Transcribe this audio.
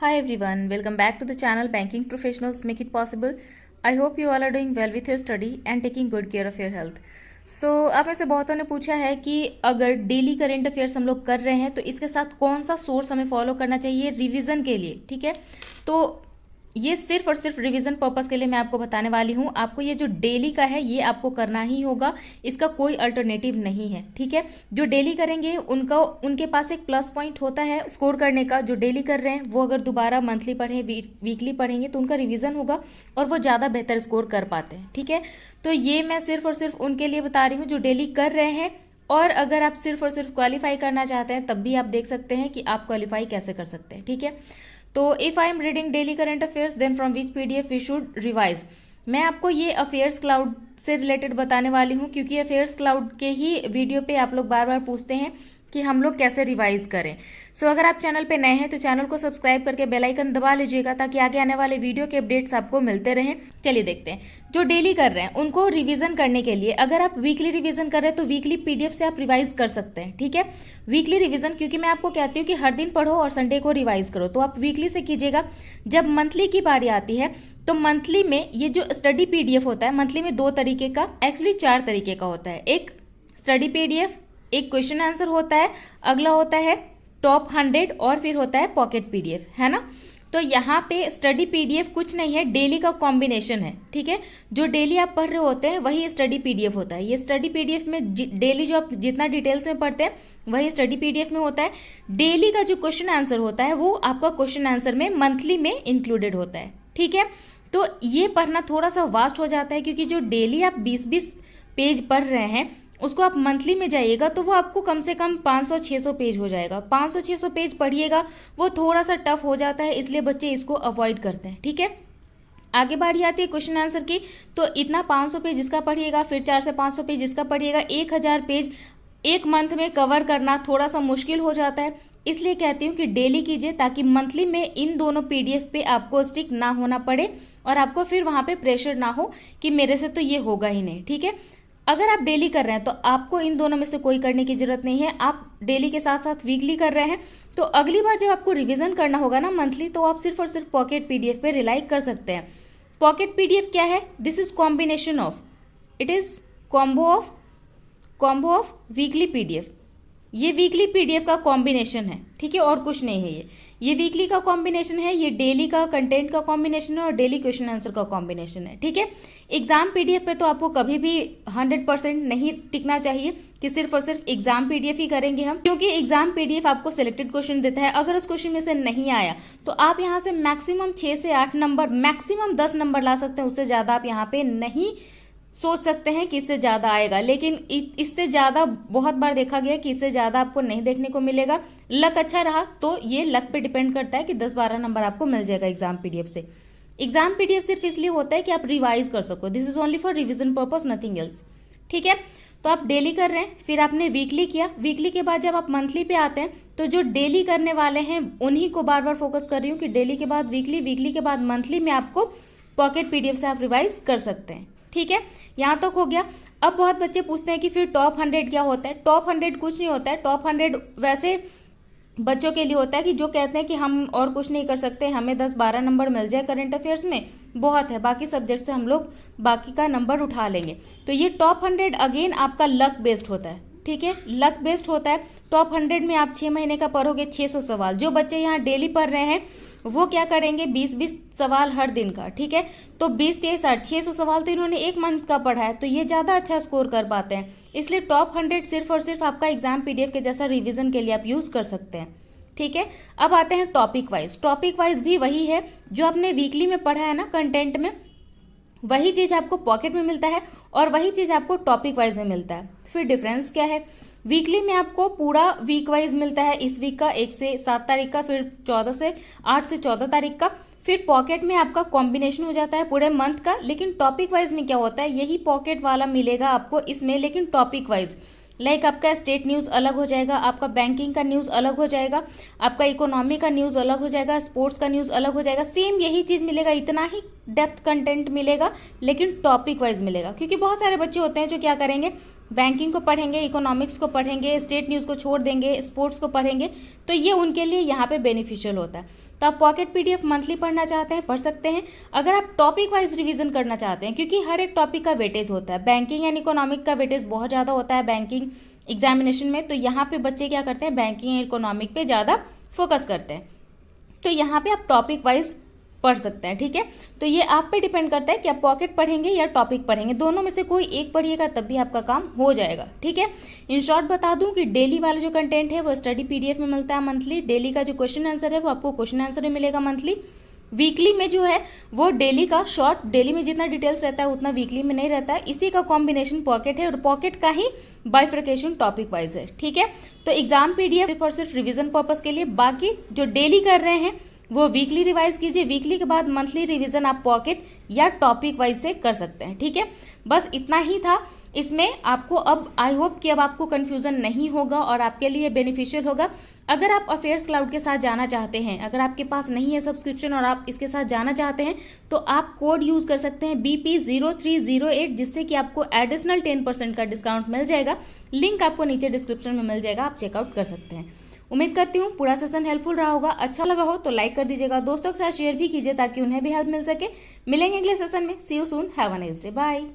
Hi everyone, welcome back to the channel Banking Professionals Make It Possible. I hope you all are doing well with your study and taking good care of your health. So आप में से बहुतों ने पूछा है कि अगर daily current affairs हम लोग कर रहे हैं तो इसके साथ कौन सा सोर्स हमें फॉलो करना चाहिए रिवीजन के लिए, ठीक है। तो ये सिर्फ और सिर्फ रिवीजन पर्पस के लिए मैं आपको बताने वाली हूँ। आपको ये जो डेली का है ये आपको करना ही होगा, इसका कोई अल्टरनेटिव नहीं है, ठीक है। जो डेली करेंगे उनके पास एक प्लस पॉइंट होता है स्कोर करने का। जो डेली कर रहे हैं वो अगर दोबारा मंथली पढ़ें वीकली पढ़ेंगे तो उनका रिवीजन होगा और वो ज़्यादा बेहतर स्कोर कर पाते हैं, ठीक है। तो ये मैं सिर्फ और सिर्फ उनके लिए बता रही हूँ जो डेली कर रहे हैं। और अगर आप सिर्फ और सिर्फ क्वालिफाई करना चाहते हैं तब भी आप देख सकते हैं कि आप क्वालिफाई कैसे कर सकते हैं, ठीक है। तो if I am reading daily current affairs then from which PDF we should revise. मैं आपको ये अफेयर्स क्लाउड से रिलेटेड बताने वाली हूँ क्योंकि अफेयर्स क्लाउड के ही वीडियो पे आप लोग बार बार पूछते हैं कि हम लोग कैसे रिवाइज करें। सो अगर आप चैनल पे नए हैं तो चैनल को सब्सक्राइब करके बेल आइकन दबा लीजिएगा ताकि आगे आने वाले वीडियो के अपडेट्स आपको मिलते रहें। चलिए देखते हैं जो डेली कर रहे हैं उनको रिवीजन करने के लिए। अगर आप वीकली रिवीजन कर रहे हैं तो वीकली पीडीएफ से आप रिवाइज कर सकते हैं, ठीक है। वीकली रिवीजन क्योंकि मैं आपको कहती हूँ कि हर दिन पढ़ो और संडे को रिवाइज करो, तो आप वीकली से कीजिएगा। जब मंथली की बारी आती है तो मंथली में ये जो स्टडी पीडीएफ होता है, मंथली में 2 तरीके का, एक्चुअली 4 तरीके का होता है। एक स्टडी पीडीएफ, एक क्वेश्चन आंसर होता है, अगला होता है टॉप 100 और फिर होता है पॉकेट पीडीएफ, है ना। तो यहाँ पे स्टडी पीडीएफ कुछ नहीं है, डेली का कॉम्बिनेशन है, ठीक है। जो डेली आप पढ़ रहे होते हैं वही स्टडी पीडीएफ होता है। ये स्टडी पीडीएफ में डेली जो आप जितना डिटेल्स में पढ़ते हैं वही स्टडी पीडीएफ में होता है। डेली का जो क्वेश्चन आंसर होता है वो आपका क्वेश्चन आंसर में मंथली में इंक्लूडेड होता है, ठीक है। तो ये पढ़ना थोड़ा सा वास्ट हो जाता है क्योंकि जो डेली आप 20-20 पेज पढ़ रहे हैं उसको आप मंथली में जाइएगा तो वो आपको कम से कम 500-600 पेज हो जाएगा। 500-600 पेज पढ़िएगा वो थोड़ा सा टफ हो जाता है, इसलिए बच्चे इसको अवॉइड करते हैं, ठीक है। आगे बारी आती है क्वेश्चन आंसर की, तो इतना 500 पेज इसका पढ़िएगा, फिर 4 से 500 पेज इसका पढ़िएगा। 1000 पेज एक मंथ में कवर करना थोड़ा सा मुश्किल हो जाता है, इसलिए कहती हूँ कि डेली कीजिए ताकि मंथली में इन दोनों पीडीएफ पे आपको स्टिक ना होना पड़े और आपको फिर वहाँ पे प्रेशर ना हो कि मेरे से तो ये होगा ही नहीं, ठीक है। अगर आप डेली कर रहे हैं तो आपको इन दोनों में से कोई करने की जरूरत नहीं है। आप डेली के साथ साथ वीकली कर रहे हैं तो अगली बार जब आपको रिवीजन करना होगा ना मंथली, तो आप सिर्फ और सिर्फ पॉकेट पीडीएफ पे रिलाई कर सकते हैं। पॉकेट पीडीएफ क्या है? This is combination of, it is combo of weekly PDF. ये वीकली पीडीएफ का कॉम्बिनेशन है, ठीक है, और कुछ नहीं है। ये वीकली का कॉम्बिनेशन है, ये डेली का कंटेंट का कॉम्बिनेशन है और डेली क्वेश्चन आंसर का कॉम्बिनेशन है, ठीक है। एग्जाम पीडीएफ पे तो आपको कभी भी 100% नहीं टिकना चाहिए कि सिर्फ और सिर्फ एग्जाम पीडीएफ ही करेंगे हम, क्योंकि एग्जाम पीडीएफ आपको सिलेक्टेड क्वेश्चन देता है। अगर उस क्वेश्चन में से नहीं आया तो आप यहाँ से मैक्सिमम 6 से 8 नंबर, मैक्सिमम 10 नंबर ला सकते हैं। उससे ज़्यादा आप यहाँ पे नहीं सोच सकते हैं कि इससे ज़्यादा आएगा, लेकिन इससे ज़्यादा बहुत बार देखा गया कि इससे ज़्यादा आपको नहीं देखने को मिलेगा। लक अच्छा रहा तो ये लक पे डिपेंड करता है कि 10-12 नंबर आपको मिल जाएगा एग्जाम पीडीएफ से। एग्जाम पीडीएफ सिर्फ इसलिए होता है कि आप रिवाइज कर सको, this is only for revision purpose, nothing else, ठीक है। तो आप डेली कर रहे हैं, फिर आपने वीकली किया, वीकली के बाद जब आप मंथली पे आते हैं तो जो डेली करने वाले हैं उन्हीं को बार बार फोकस कर रही हूँ कि डेली के बाद वीकली, वीकली के बाद मंथली में आपको पॉकेट पीडीएफ से आप रिवाइज कर सकते हैं, ठीक है। यहाँ तक हो गया। अब बहुत बच्चे पूछते हैं कि फिर टॉप 100 क्या होता है? टॉप 100 कुछ नहीं होता है। टॉप 100 वैसे बच्चों के लिए होता है कि जो कहते हैं कि हम और कुछ नहीं कर सकते, हमें 10-12 नंबर मिल जाए करंट अफेयर्स में बहुत है, बाकी सब्जेक्ट से हम लोग बाकी का नंबर उठा लेंगे। तो ये टॉप 100 अगेन आपका लक बेस्ड होता है, ठीक है, लक बेस्ड होता है। टॉप 100 में आप 6 महीने का पढ़ोगे 600 सवाल। जो बच्चे यहाँ डेली पढ़ रहे हैं वो क्या करेंगे? 20-20 सवाल हर दिन का, ठीक है। तो 20-23-60 600 सवाल तो इन्होंने एक मंथ का पढ़ा है, तो ये ज़्यादा अच्छा स्कोर कर पाते हैं। इसलिए टॉप 100 सिर्फ और सिर्फ आपका एग्जाम पीडीएफ के जैसा रिवीजन के लिए आप यूज़ कर सकते हैं, ठीक है। अब आते हैं टॉपिक वाइज। टॉपिक वाइज भी वही है जो आपने वीकली में पढ़ा है ना कंटेंट में, वही चीज़ आपको पॉकेट में मिलता है और वही चीज़ आपको टॉपिक वाइज में मिलता है। फिर डिफरेंस क्या है? वीकली में आपको पूरा वीक वाइज मिलता है, इस वीक का 1 से 7 तारीख का, फिर 8 से 14 तारीख का। फिर पॉकेट में आपका कॉम्बिनेशन हो जाता है पूरे मंथ का। लेकिन टॉपिक वाइज में क्या होता है? यही पॉकेट वाला मिलेगा आपको इसमें, लेकिन टॉपिक वाइज। लाइक आपका स्टेट न्यूज़ अलग हो जाएगा, आपका बैंकिंग का न्यूज़ अलग हो जाएगा, आपका इकोनॉमी का न्यूज़ अलग हो जाएगा, स्पोर्ट्स का न्यूज़ अलग हो जाएगा। सेम यही चीज़ मिलेगा, इतना ही डेप्थ कंटेंट मिलेगा, लेकिन टॉपिक वाइज मिलेगा। क्योंकि बहुत सारे बच्चे होते हैं जो क्या करेंगे, बैंकिंग को पढ़ेंगे, इकोनॉमिक्स को पढ़ेंगे, स्टेट न्यूज़ को छोड़ देंगे, स्पोर्ट्स को पढ़ेंगे, तो ये उनके लिए यहाँ पे बेनिफिशियल होता है। तो आप पॉकेट पीडीएफ मंथली पढ़ना चाहते हैं, पढ़ सकते हैं। अगर आप टॉपिक वाइज रिवीजन करना चाहते हैं, क्योंकि हर एक टॉपिक का वेटेज होता है, बैंकिंग एंड इकोनॉमिक का वेटेज बहुत ज़्यादा होता है बैंकिंग एग्जामिनेशन में, तो यहाँ पे बच्चे क्या करते हैं, बैंकिंग एंड इकोनॉमिक पे ज़्यादा फोकस करते हैं। तो यहाँ पे आप टॉपिक वाइज पढ़ सकते हैं, ठीक है। तो ये आप पे डिपेंड करता है कि आप पॉकेट पढ़ेंगे या टॉपिक पढ़ेंगे, दोनों में से कोई एक पढ़िएगा तब भी आपका काम हो जाएगा, ठीक है। इन शॉर्ट बता दूं कि डेली वाला जो कंटेंट है वो स्टडी पीडीएफ में मिलता है मंथली, डेली का जो क्वेश्चन आंसर है वो आपको क्वेश्चन आंसर में मिलेगा मंथली। वीकली में जो है वो डेली का शॉर्ट, डेली में जितना डिटेल्स रहता है उतना वीकली में नहीं रहता है, इसी का कॉम्बिनेशन पॉकेट है, और पॉकेट का ही बाइफ्रिकेशन टॉपिक वाइज है, ठीक है। तो एग्जाम पीडीएफ सिर्फ और सिर्फ रिवीजन पर्पस के लिए, बाकी जो डेली कर रहे हैं वो वीकली रिवाइज कीजिए, वीकली के बाद मंथली रिवीजन आप पॉकेट या टॉपिक वाइज से कर सकते हैं, ठीक है। बस इतना ही था इसमें आपको। अब आई होप कि अब आपको कंफ्यूजन नहीं होगा और आपके लिए बेनिफिशियल होगा। अगर आप अफेयर्स क्लाउड के साथ जाना चाहते हैं, अगर आपके पास नहीं है सब्सक्रिप्शन और आप इसके साथ जाना चाहते हैं, तो आप कोड यूज कर सकते हैं BP0308, जिससे कि आपको एडिशनल 10% का डिस्काउंट मिल जाएगा। लिंक आपको नीचे डिस्क्रिप्शन में मिल जाएगा, आप चेकआउट कर सकते हैं। उम्मीद करती हूँ पूरा सेशन हेल्पफुल रहा होगा। अच्छा लगा हो तो लाइक कर दीजिएगा, दोस्तों के साथ शेयर भी कीजिए ताकि उन्हें भी हेल्प मिल सके। मिलेंगे अगले सेशन में। See you soon, have a nice day, bye.